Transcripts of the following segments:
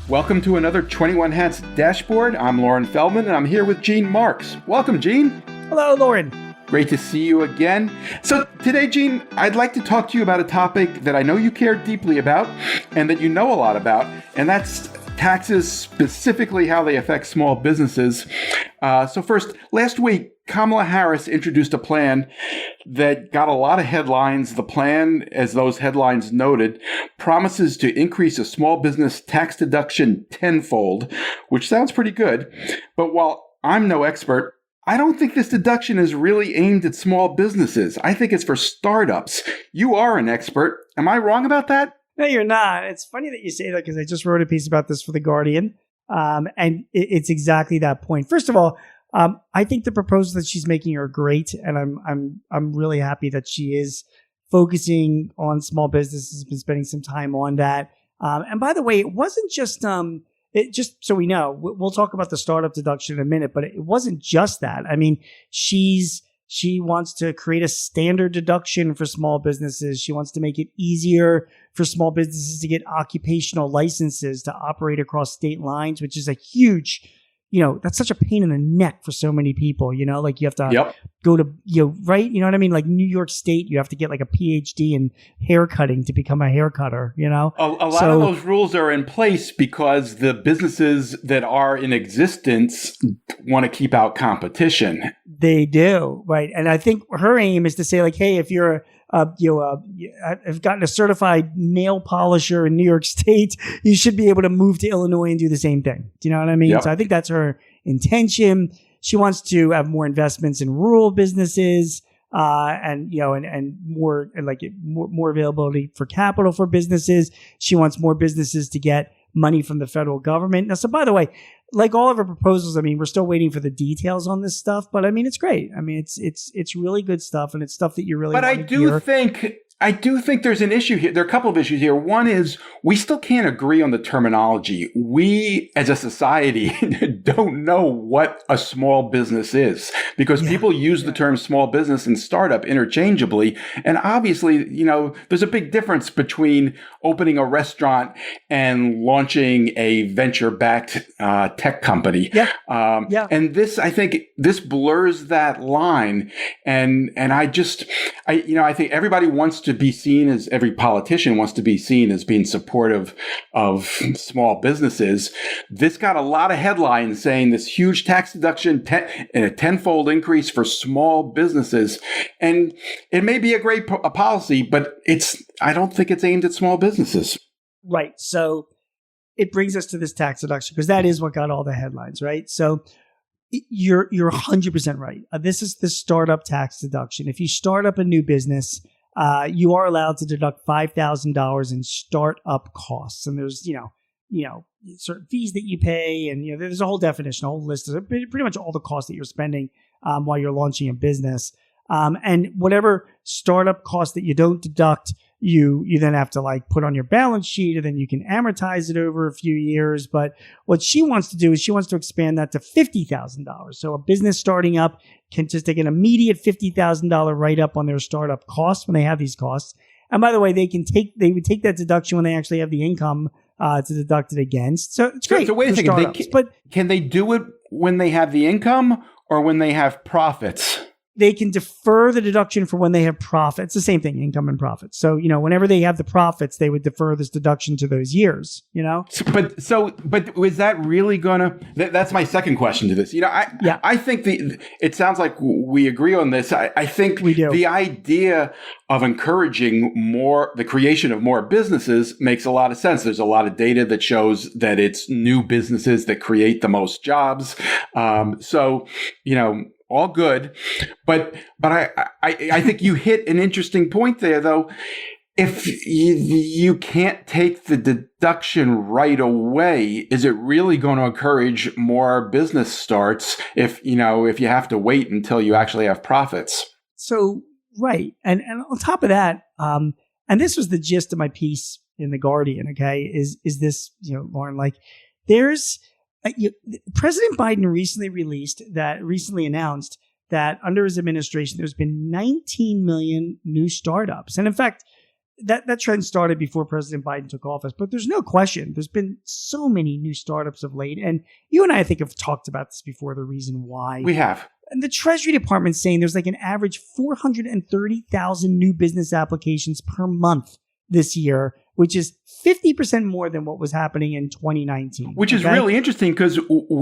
Welcome to another 21 Hats Dashboard. I'm Lauren Feldman, and I'm here with Gene Marks. Welcome, Gene. Hello, Lauren. Great to see you again. So today, Gene, I'd like to talk to you about a topic that I know you care deeply about and that you know a lot about, and that's taxes, specifically how they affect small businesses. So first, last week, Kamala Harris introduced a plan that got a lot of headlines. The plan, as those headlines noted, promises to increase a small business tax deduction tenfold, which sounds pretty good. But while I'm no expert, I don't think this deduction is really aimed at small businesses. I think it's for startups. You are an expert. Am I wrong about that? No, you're not. It's funny that you say that because I just wrote a piece about this for The Guardian. And it's exactly that point. First of all, I think the proposals that she's making are great, and I'm really happy that she is focusing on small businesses, been spending some time on that. And by the way, it wasn't just just so we know, we'll talk about the startup deduction in a minute, but it wasn't just that. I mean, she wants to create a standard deduction for small businesses. She wants to make it easier for small businesses to get occupational licenses to operate across state lines, which is a huge, that's such a pain in the neck for so many people, like you have to go to, right? You know what I mean? Like New York State, you have to get like a PhD in hair cutting to become a hair cutter, A lot of those rules are in place because the businesses that are in existence want to keep out competition. They do, right? And I think her aim is to say like, hey, if you're I've gotten a certified nail polisher in New York State, you should be able to move to Illinois and do the same thing. Do you know what I mean? Yep. So I think that's her intention. She wants to have more investments in rural businesses, and more availability for capital for businesses. She wants more businesses to get money from the federal government. Now, so by the way, like all of her proposals, I mean, we're still waiting for the details on this stuff, but I mean, it's great. I mean, it's really good stuff, and it's stuff that you really want to hear. I do think there's an issue here. There are a couple of issues here. One is we still can't agree on the terminology. We, as a society, don't know what a small business is because people use the term small business and startup interchangeably. And obviously, there's a big difference between opening a restaurant and launching a venture-backed tech company. And I think this blurs that line. And I think everybody wants to be seen as, every politician wants to be seen as being supportive of small businesses. This got a lot of headlines saying this huge tax deduction and a tenfold increase for small businesses. And it may be a great policy, but I don't think it's aimed at small businesses. Right. So it brings us to this tax deduction because that is what got all the headlines, right? So you're 100% right. This is the startup tax deduction. If you start up a new business, you are allowed to deduct $5,000 in startup costs. And there's, certain fees that you pay. And, there's a whole definition, a whole list of pretty much all the costs that you're spending while you're launching a business. And whatever startup cost that you don't deduct, you then have to put on your balance sheet, and then you can amortize it over a few years. But what she wants to do is she wants to expand that to $50,000. So a business starting up can just take an immediate $50,000 write-up on their startup costs when they have these costs. And by the way, they would take that deduction when they actually have the income to deduct it against. So it's great. So wait a second. Can they do it when they have the income or when they have profits? They can defer the deduction for when they have profits. It's the same thing, income and profits. So, whenever they have the profits, they would defer this deduction to those years, But is that really that's my second question to this. I think it sounds like we agree on this. I think we do. The idea of encouraging the creation of more businesses makes a lot of sense. There's a lot of data that shows that it's new businesses that create the most jobs. All good. But I think you hit an interesting point there, though. If you can't take the deduction right away, is it really going to encourage more business starts if you have to wait until you actually have profits? So, right. And on top of that, and this was the gist of my piece in The Guardian, okay, is this, Lauren, there's President Biden recently announced that under his administration, there's been 19 million new startups. And in fact, that trend started before President Biden took office, but there's no question. There's been so many new startups of late. And you and I think, have talked about this before, the reason why. We have. And the Treasury Department's saying there's like an average 430,000 new business applications per month this year, which is 50% more than what was happening in 2019. Which is really interesting, because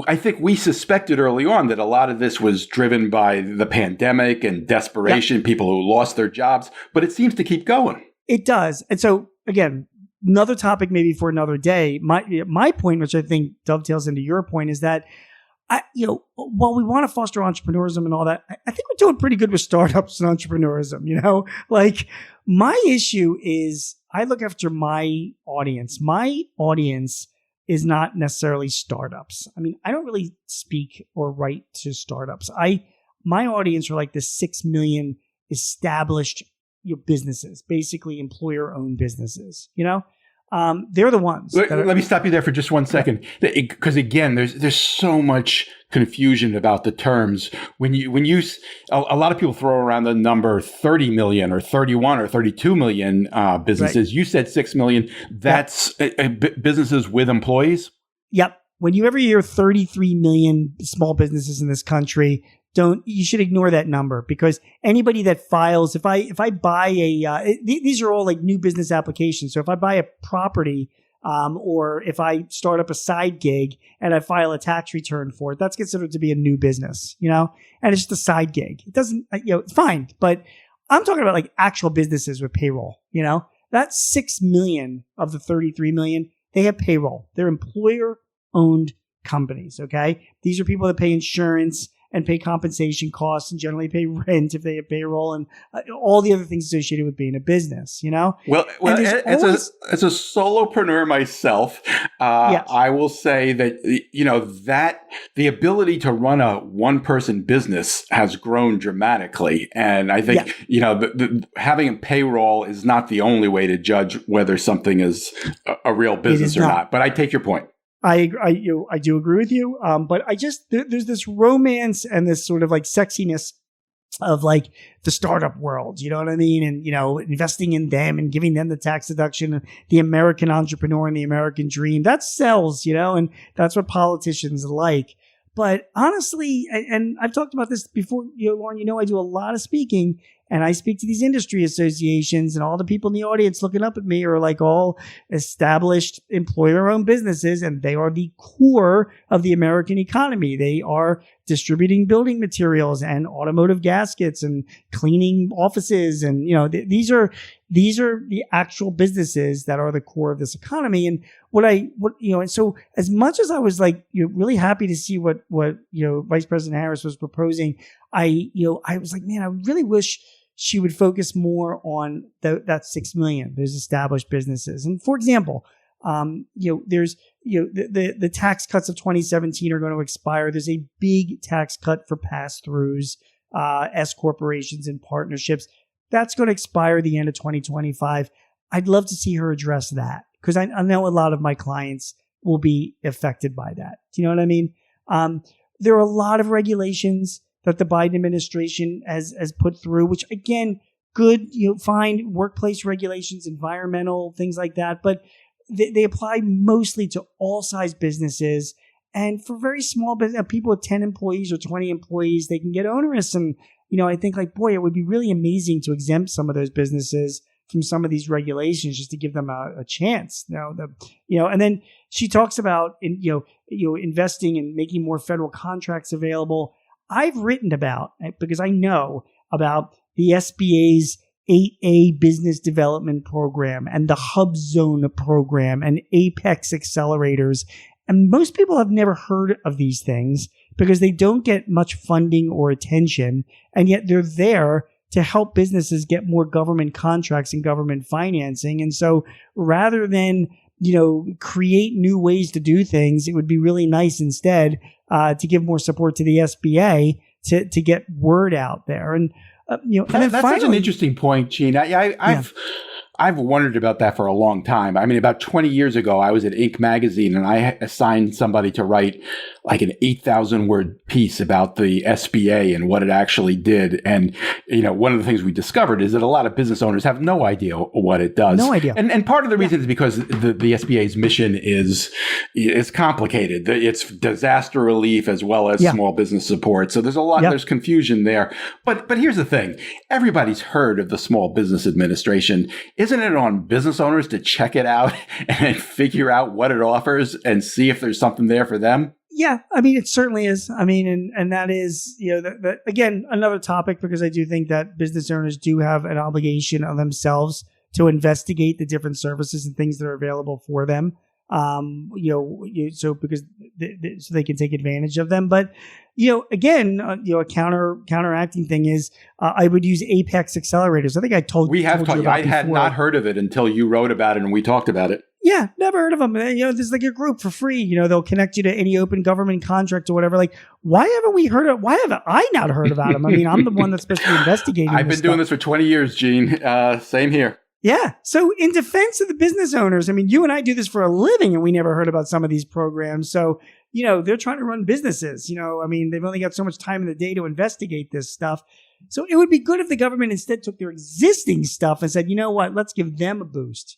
I think we suspected early on that a lot of this was driven by the pandemic and desperation, people who lost their jobs, but it seems to keep going. It does. And so, again, another topic maybe for another day. My point, which I think dovetails into your point, is that while we want to foster entrepreneurism and all that, I think we're doing pretty good with startups and entrepreneurism, like my issue is I look after my audience. My audience is not necessarily startups. I mean, I don't really speak or write to startups. My audience are like the 6 million established businesses, basically employer-owned businesses, they're the ones. Let me stop you there for just 1 second, because again, there's so much confusion about the terms. When you a lot of people throw around the number 30 million or 31 or 32 million businesses. Right. You said 6 million. That's businesses with employees. Yep. When you ever hear 33 million small businesses in this country, you should ignore that number, because anybody that files, if I buy these are all like new business applications. So if I buy a property, or if I start up a side gig and I file a tax return for it, that's considered to be a new business, and it's just a side gig. It doesn't, it's fine. But I'm talking about like actual businesses with payroll, that's 6 million of the 33 million. They have payroll. They're employer owned companies. Okay. These are people that pay insurance and pay compensation costs and generally pay rent if they have payroll, and all the other things associated with being a business, Well, as a solopreneur myself, I will say that, that the ability to run a one-person business has grown dramatically. And I think, having a payroll is not the only way to judge whether something is a real business or not. But I take your point. I do agree with you. But there's this romance and this sort of like sexiness of like the startup world, you know what I mean? And, investing in them and giving them the tax deduction, the American entrepreneur and the American dream, that sells, and that's what politicians like. But honestly, and I've talked about this before, Lauren, I do a lot of speaking, and I speak to these industry associations, and all the people in the audience looking up at me are like all established employer-owned businesses, and they are the core of the American economy. They are distributing building materials and automotive gaskets and cleaning offices, and these are the actual businesses that are the core of this economy. And and so as much as I was like really happy to see what Vice President Harris was proposing, I was like, man, I really wish she would focus more on that 6 million, those established businesses. And for example, there's the tax cuts of 2017 are going to expire. There's a big tax cut for pass-throughs, S corporations and partnerships. That's going to expire the end of 2025. I'd love to see her address that, because I know a lot of my clients will be affected by that. Do you know what I mean? There are a lot of regulations that the Biden administration has put through, which again, good, fine workplace regulations, environmental, things like that. But they apply mostly to all size businesses. And for very small business, people with 10 employees or 20 employees, they can get onerous. And, I think like, boy, it would be really amazing to exempt some of those businesses from some of these regulations just to give them a chance. And then she talks about, investing and making more federal contracts available. I've written about, because I know about the SBA's 8A business development program and the Hub Zone program and Apex accelerators. And most people have never heard of these things because they don't get much funding or attention. And yet they're there to help businesses get more government contracts and government financing. And so rather than, create new ways to do things, it would be really nice instead to give more support to the SBA to get word out there. And that's such an interesting point, Gene. I've wondered about that for a long time. I mean, about 20 years ago, I was at Inc. magazine, and I assigned somebody to write like an 8,000 word piece about the SBA and what it actually did. And, one of the things we discovered is that a lot of business owners have no idea what it does. No idea. And part of the reason is because the SBA's mission is complicated. It's disaster relief as well as small business support. So there's a lot, there's confusion there. But here's the thing. Everybody's heard of the Small Business Administration. Isn't it on business owners to check it out and figure out what it offers and see if there's something there for them? Yeah, I mean, it certainly is. I mean, and that is, again, another topic, because I do think that business owners do have an obligation on themselves to investigate the different services and things that are available for them. So because so they can take advantage of them. But, again, a counteracting thing is I would use Apex accelerators. I think I told you. I had not heard of it until you wrote about it and we talked about it. Yeah, never heard of them. There's like a group for free. They'll connect you to any open government contract or whatever. Like, why haven't I not heard about them? I mean, I'm the one that's supposed to be investigating. I've been doing this for 20 years, Gene. Same here. Yeah. So in defense of the business owners, I mean, you and I do this for a living and we never heard about some of these programs. So, they're trying to run businesses. I mean, they've only got so much time in the day to investigate this stuff. So it would be good if the government instead took their existing stuff and said, you know what, let's give them a boost,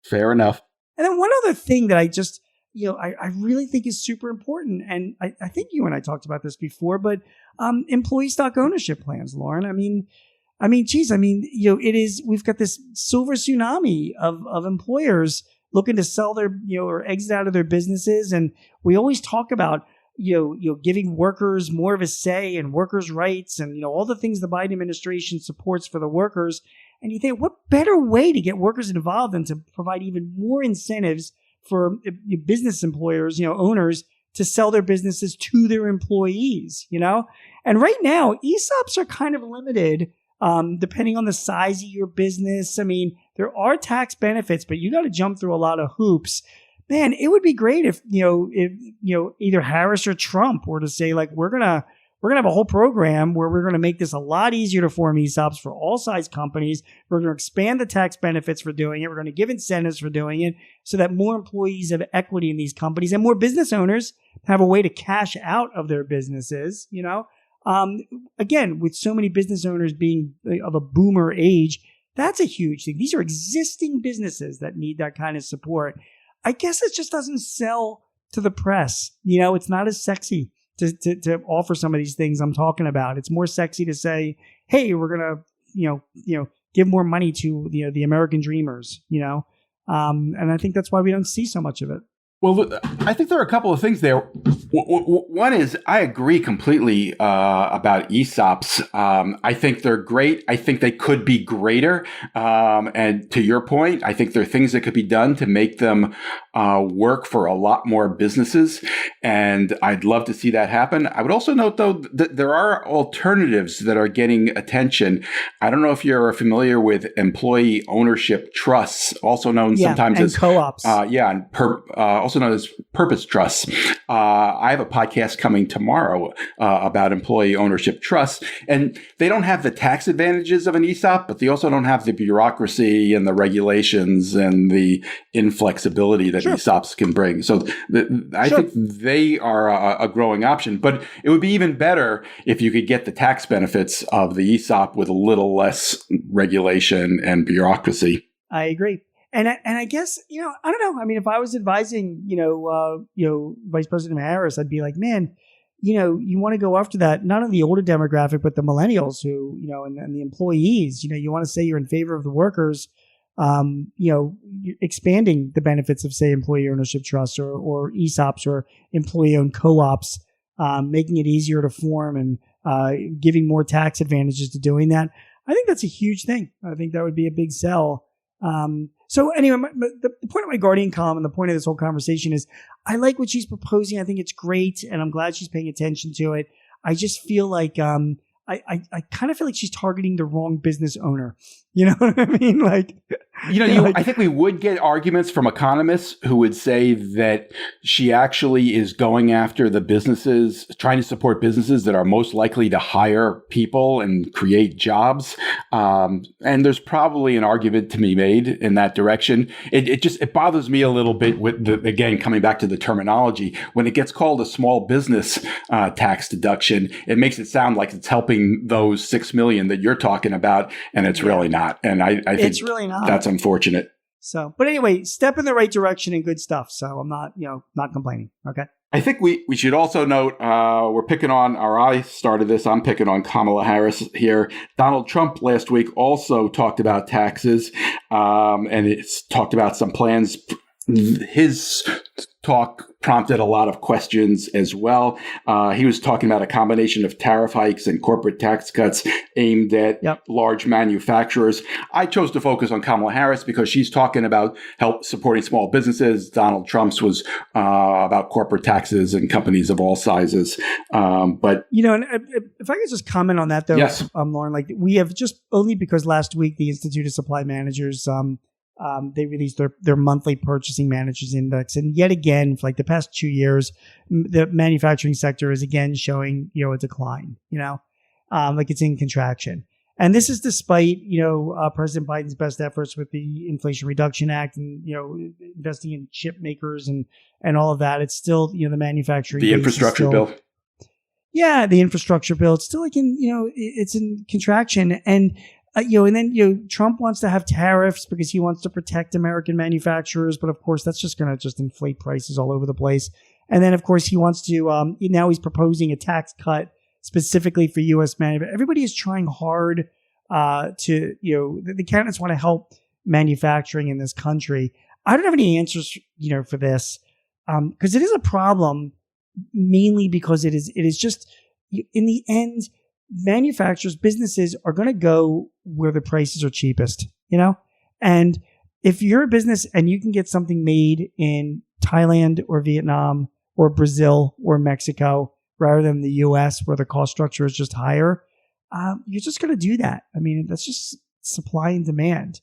Fair enough. And then one other thing that I just, I really think is super important, and I think you and I talked about this before, but employee stock ownership plans, Lauren. We've got this silver tsunami of employers looking to sell their, or exit out of their businesses. And we always talk about, giving workers more of a say and workers' rights and, all the things the Biden administration supports for the workers. And you think, what better way to get workers involved than to provide even more incentives for business employers, owners, to sell their businesses to their employees, And right now, ESOPs are kind of limited, depending on the size of your business. I mean, there are tax benefits, but you got to jump through a lot of hoops. Man, it would be great if either Harris or Trump were to say, like, we're gonna have a whole program where we're gonna make this a lot easier to form ESOPs for all size companies. We're gonna expand the tax benefits for doing it. We're gonna give incentives for doing it so that more employees have equity in these companies and more business owners have a way to cash out of their businesses. Again, with so many business owners being of a boomer age, that's a huge thing. These are existing businesses that need that kind of support. I guess it just doesn't sell to the press. It's not as sexy to offer some of these things I'm talking about. It's more sexy to say, hey, we're going to, give more money to the American dreamers, and I think that's why we don't see so much of it. Well, I think there are a couple of things there. One is I agree completely about ESOPs. I think they're great. I think they could be greater. And to your point, I think there are things that could be done to make them work for a lot more businesses. And I'd love to see that happen. I would also note, though, that there are alternatives that are getting attention. I don't know if you're familiar with employee ownership trusts, also known sometimes as co-ops. Also known as purpose trusts. I have a podcast coming tomorrow about employee ownership trusts, and they don't have the tax advantages of an ESOP, but they also don't have the bureaucracy and the regulations and the inflexibility that ESOPs can bring. So I think they are a growing option, but it would be even better if you could get the tax benefits of the ESOP with a little less regulation and bureaucracy. I agree. And I guess, I don't know. I mean, if I was advising, Vice President Harris, I'd be like, man, you want to go after that, not only the older demographic, but the millennials who, and the employees, you want to say you're in favor of the workers, expanding the benefits of, say, employee ownership trusts or ESOPs or employee-owned co-ops, making it easier to form and giving more tax advantages to doing that. I think that's a huge thing. I think that would be a big sell. So anyway, the point of my Guardian column and the point of this whole conversation is I like what she's proposing. I think it's great, and I'm glad she's paying attention to it. I just feel like I kind of feel like she's targeting the wrong business owner. You know what I mean? Like I think we would get arguments from economists who would say that she actually is going after the businesses, trying to support businesses that are most likely to hire people and create jobs. And there's probably an argument to be made in that direction. It bothers me a little bit with again, coming back to the terminology, when it gets called a small business tax deduction, it makes it sound like it's helping those 6 million that you're talking about, and it's really not. And I think it's really not. That's unfortunate. So, but anyway, step in the right direction and good stuff. So I'm not complaining. Okay. I think we should also note, we're picking on, or I started this, I'm picking on Kamala Harris here. Donald Trump last week also talked about taxes, and it's talked about some plans. His talk prompted a lot of questions as well. He was talking about a combination of tariff hikes and corporate tax cuts aimed at large manufacturers. I chose to focus on Kamala Harris because she's talking about help supporting small businesses. Donald Trump's was about corporate taxes and companies of all sizes. But and if I could just comment on that, though, yes. Lauren, like we have just only because last week the Institute of Supply Managers they released their monthly purchasing managers index, and yet again, for like the past 2 years, the manufacturing sector is again showing a decline. Like it's in contraction, and this is despite President Biden's best efforts with the Inflation Reduction Act and investing in chip makers and all of that. It's still the manufacturing, the infrastructure bill. Yeah, the infrastructure bill. It's still like it's in contraction, and. And then Trump wants to have tariffs because he wants to protect American manufacturers, but of course that's just going to just inflate prices all over the place. And then of course he wants to now he's proposing a tax cut specifically for U.S. manufacturers. Everybody is trying hard to the candidates want to help manufacturing in this country. I don't have any answers for this because it is a problem mainly because it is just in the end. Manufacturers, businesses are going to go where the prices are cheapest, and if you're a business and you can get something made in Thailand or Vietnam or Brazil or Mexico rather than the US where the cost structure is just higher, you're just going to do that. I mean, that's just supply and demand.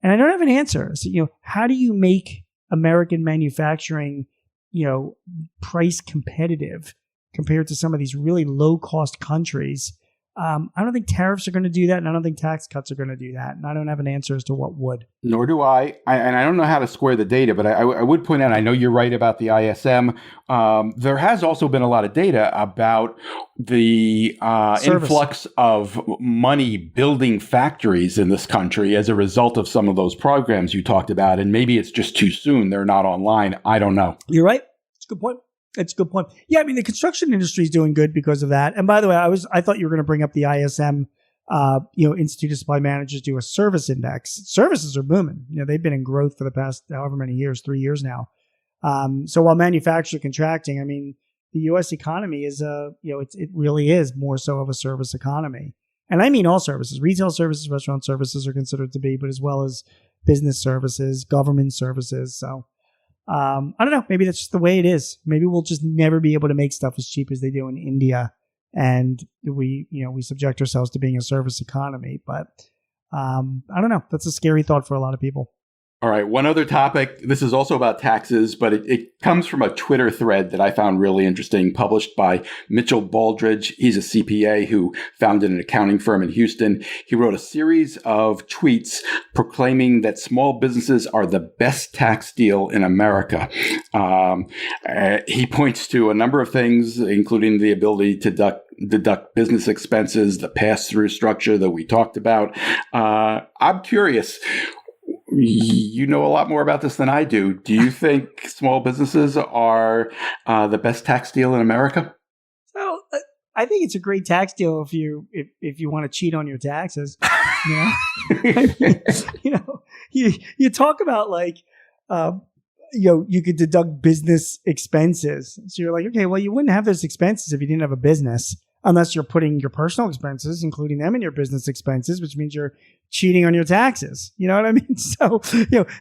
And I don't have an answer. So, how do you make American manufacturing, price competitive compared to some of these really low cost countries? I don't think tariffs are going to do that, and I don't think tax cuts are going to do that. And I don't have an answer as to what would. Nor do I. And I don't know how to square the data, but I would point out, I know you're right about the ISM. There has also been a lot of data about the influx of money building factories in this country as a result of some of those programs you talked about. And maybe it's just too soon. They're not online. I don't know. You're right. It's a good point. It's a good point. Yeah, I mean, the construction industry is doing good because of that. And by the way, I thought you were going to bring up the ISM, Institute of Supply Managers do a service index. Services are booming. They've been in growth for the past however many years, 3 years now. So while manufacturing contracting, I mean, the U.S. economy is it really is more so of a service economy. And I mean all services, retail services, restaurant services are considered to be, but as well as business services, government services. So. I don't know. Maybe that's just the way it is. Maybe we'll just never be able to make stuff as cheap as they do in India, and we subject ourselves to being a service economy. But I don't know. That's a scary thought for a lot of people. All right. One other topic. This is also about taxes, but it comes from a Twitter thread that I found really interesting, published by Mitchell Baldridge. He's a CPA who founded an accounting firm in Houston. He wrote a series of tweets proclaiming that small businesses are the best tax deal in America. He points to a number of things, including the ability to deduct business expenses, the pass-through structure that we talked about. I'm curious. You know a lot more about this than I do. Do you think small businesses are the best tax deal in America? So I think it's a great tax deal if you want to cheat on your taxes. You talk about like you could deduct business expenses. So you're like, okay, well, you wouldn't have those expenses if you didn't have a business. Unless you're putting your personal expenses, including them in your business expenses, which means you're cheating on your taxes. You know what I mean? So,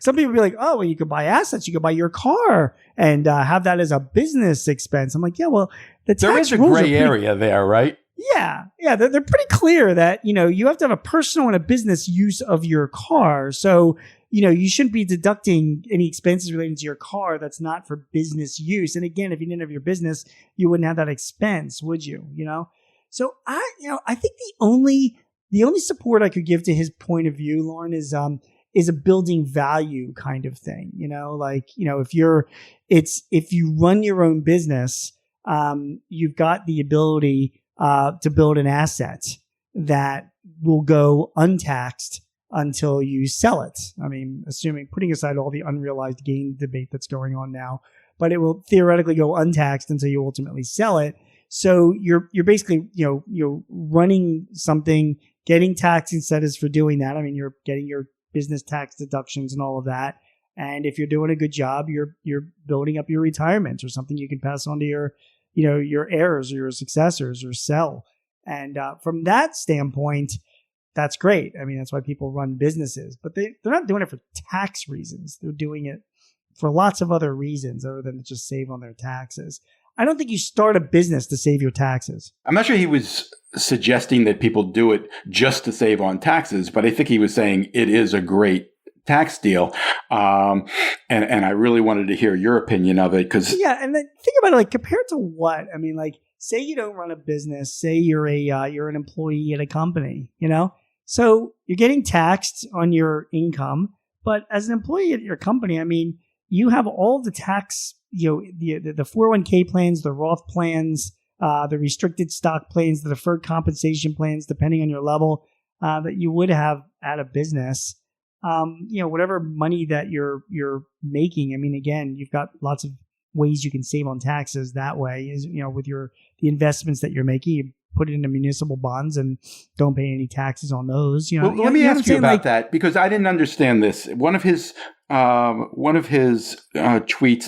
some people be like, oh, well, you could buy assets. You could buy your car and have that as a business expense. I'm like, yeah, well, the tax there is a gray area there, right? Yeah. They're pretty clear that, you have to have a personal and a business use of your car. So, you shouldn't be deducting any expenses relating to your car that's not for business use. And again, if you didn't have your business, you wouldn't have that expense, would you? So I think the only support I could give to his point of view, Lauren, is a building value kind of thing. If you run your own business, you've got the ability to build an asset that will go untaxed until you sell it. I mean, putting aside all the unrealized gain debate that's going on now, but it will theoretically go untaxed until you ultimately sell it. So you're basically, you're running something, getting tax incentives for doing that. I mean, you're getting your business tax deductions and all of that. And if you're doing a good job, you're building up your retirement or something you can pass on to your heirs or your successors or sell. And from that standpoint, that's great. I mean, that's why people run businesses, but they're not doing it for tax reasons. They're doing it for lots of other reasons other than to just save on their taxes. I don't think you start a business to save your taxes. I'm not sure he was suggesting that people do it just to save on taxes, but I think he was saying it is a great tax deal. And I really wanted to hear your opinion of it because and then think about it, like compared to what? I mean, like say you don't run a business, say you're an employee at a company, so you're getting taxed on your income, but as an employee at your company, I mean, you have all the tax, the 401k plans, the Roth plans, the restricted stock plans, the deferred compensation plans, depending on your level, that you would have at a business. Whatever money that you're making. I mean, again, you've got lots of ways you can save on taxes that way is, with the investments that you're making, you put it into municipal bonds and don't pay any taxes on those. Well, let me ask you about that because I didn't understand this. One of his tweets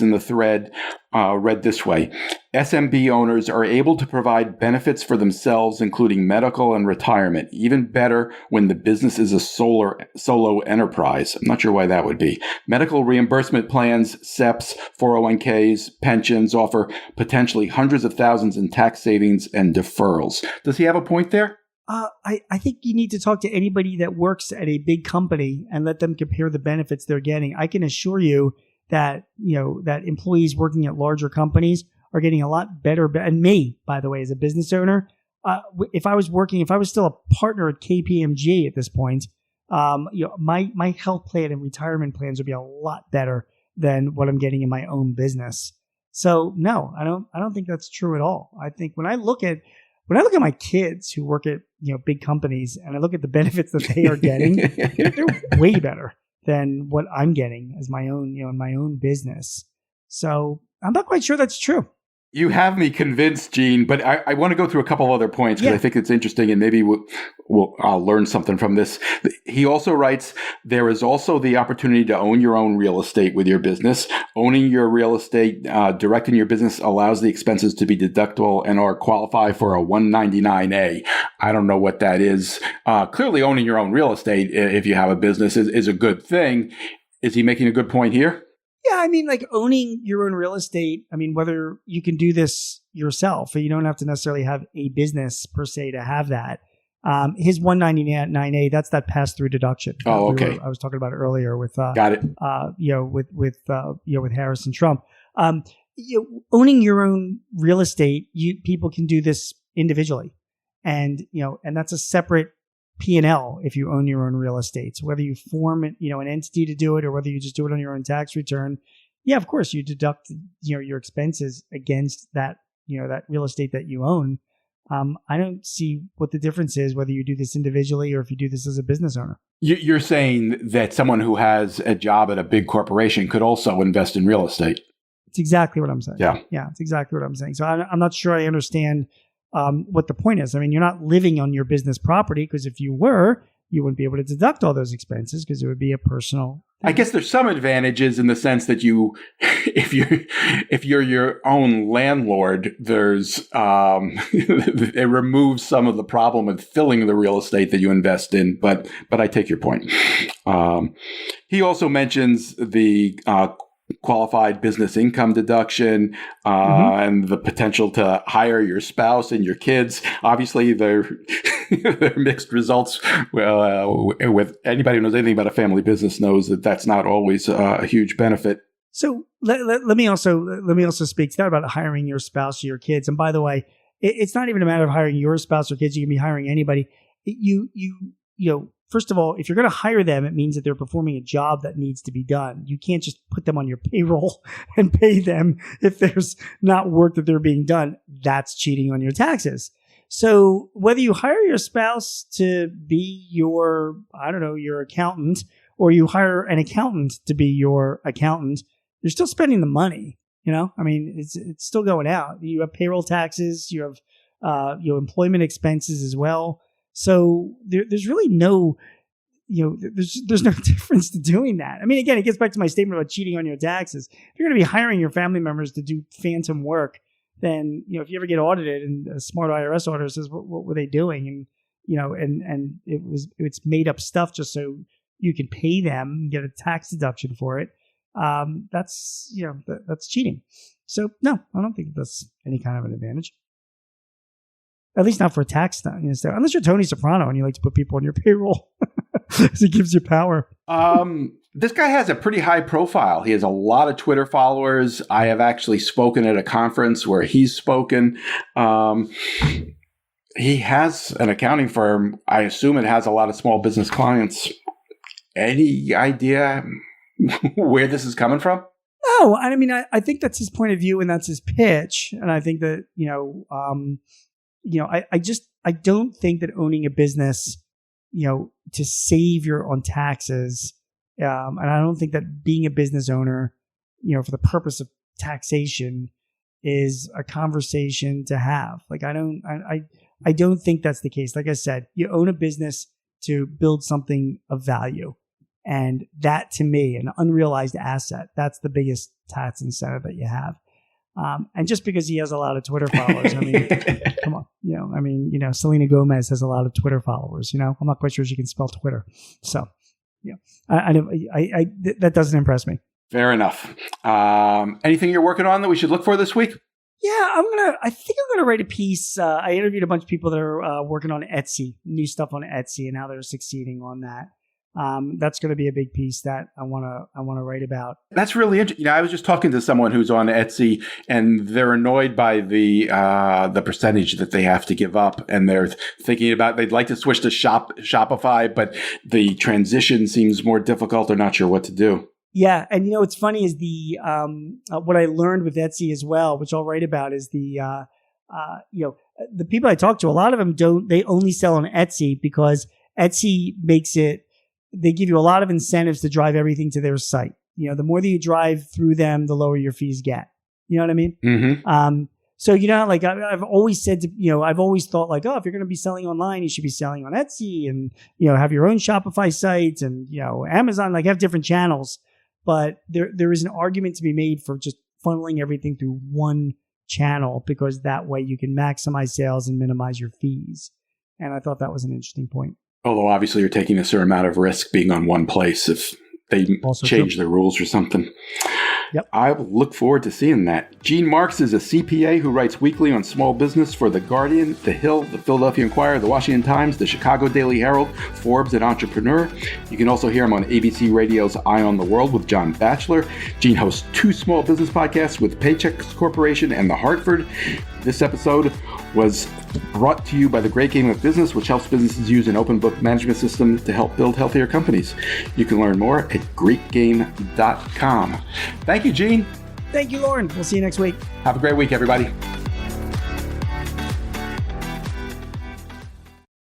in the thread read this way: SMB owners are able to provide benefits for themselves, including medical and retirement. Even better when the business is a solo enterprise. I'm not sure why that would be. Medical reimbursement plans, SEPs, 401ks, pensions offer potentially hundreds of thousands in tax savings and deferrals. Does he have a point there? I think you need to talk to anybody that works at a big company and let them compare the benefits they're getting. I can assure you that, that employees working at larger companies are getting a lot better. And me, by the way, as a business owner, if I was still a partner at KPMG at this point, my health plan and retirement plans would be a lot better than what I'm getting in my own business. So no, I don't think that's true at all. I think when I look at my kids who work at big companies and I look at the benefits that they are getting, they're way better than what I'm getting as my own, in my own business. So I'm not quite sure that's true. You have me convinced, Gene, but I want to go through a couple other points because I think it's interesting and maybe I'll learn something from this. He also writes, there is also the opportunity to own your own real estate with your business. Owning your real estate, directing your business allows the expenses to be deductible and or qualify for a 199A. I don't know what that is. Clearly owning your own real estate, if you have a business, is a good thing. Is he making a good point here? Yeah, I mean, like owning your own real estate, I mean, whether you can do this yourself, or you don't have to necessarily have a business per se to have that. His 199A, that's that pass-through deduction. Oh, okay. I was talking about earlier with got it. With Harris and Trump. Owning your own real estate, people can do this individually, and that's a separate P&L if you own your own real estate. So whether you form an entity to do it or whether you just do it on your own tax return, of course you deduct your expenses against that that real estate that you own. I don't see what the difference is whether you do this individually or if you do this as a business owner. You're saying that someone who has a job at a big corporation could also invest in real estate. It's exactly what I'm saying. Yeah, it's exactly what I'm saying. So I'm not sure I understand what the point is. I mean, you're not living on your business property because if you were, you wouldn't be able to deduct all those expenses because it would be a personal thing. I guess there's some advantages in the sense that if you're your own landlord, there's it removes some of the problem of filling the real estate that you invest in. But I take your point. He also mentions the qualified business income deduction and the potential to hire your spouse and your kids. Obviously, there are mixed results. Well, with anybody who knows anything about a family business knows that that's not always a huge benefit. So let me also speak to that about hiring your spouse or your kids. And by the way, it's not even a matter of hiring your spouse or kids. You can be hiring anybody. You know, first of all, if you're going to hire them, it means that they're performing a job that needs to be done. You can't just put them on your payroll and pay them if there's not work that they're being done. That's cheating on your taxes. So whether you hire your spouse to be your accountant, or you hire an accountant to be your accountant, you're still spending the money. You know, I mean, it's still going out. You have payroll taxes, you have employment expenses as well. So there's really no, there's no difference to doing that. I mean, again, it gets back to my statement about cheating on your taxes. If you're going to be hiring your family members to do phantom work, then, if you ever get audited and a smart IRS auditor says, what were they doing? And, and it's made up stuff just so you can pay them and get a tax deduction for it. That's cheating. So no, I don't think that's any kind of an advantage. At least not for a tax unless you're Tony Soprano and you like to put people on your payroll because it gives you power. This guy has a pretty high profile. He has a lot of Twitter followers. I have actually spoken at a conference where he's spoken. He has an accounting firm. I assume it has a lot of small business clients. Any idea where this is coming from? No, I mean, I think that's his point of view and that's his pitch. And I think that, I don't think that owning a business, to save on taxes, and I don't think that being a business owner, for the purpose of taxation is a conversation to have. Like, I don't think that's the case. Like I said, you own a business to build something of value. And that, to me, an unrealized asset, that's the biggest tax incentive that you have. And just because he has a lot of Twitter followers, I mean, come on, Selena Gomez has a lot of Twitter followers. I'm not quite sure she can spell Twitter. So, that doesn't impress me. Fair enough. Anything you're working on that we should look for this week? Yeah, I think I'm gonna write a piece. I interviewed a bunch of people that are working on Etsy, new stuff on Etsy, and how they're succeeding on that. That's going to be a big piece that I want to write about. That's really interesting. I was just talking to someone who's on Etsy, and they're annoyed by the percentage that they have to give up, and they're thinking about they'd like to switch to Shopify, but the transition seems more difficult. They're not sure what to do. Yeah, and what's funny is the what I learned with Etsy as well, which I'll write about, is the people I talk to. A lot of them they only sell on Etsy because Etsy makes it. They give you a lot of incentives to drive everything to their site. The more that you drive through them, the lower your fees get. You know what I mean? Mm-hmm. So, like I've always said I've always thought like, if you're going to be selling online, you should be selling on Etsy and, have your own Shopify site and, Amazon, like have different channels. But there is an argument to be made for just funneling everything through one channel, because that way you can maximize sales and minimize your fees. And I thought that was an interesting point. Although obviously you're taking a certain amount of risk being on one place if they change their rules or something. Yep. I look forward to seeing that. Gene Marks is a CPA who writes weekly on small business for The Guardian, The Hill, The Philadelphia Inquirer, The Washington Times, The Chicago Daily Herald, Forbes, and Entrepreneur. You can also hear him on ABC Radio's Eye on the World with John Batchelor. Gene hosts 2 small business podcasts with Paychex Corporation and The Hartford. This episode was brought to you by The Great Game of Business, which helps businesses use an open book management system to help build healthier companies. You can learn more at greatgame.com. Thank you, Gene. Thank you, Lauren. We'll see you next week. Have a great week, everybody.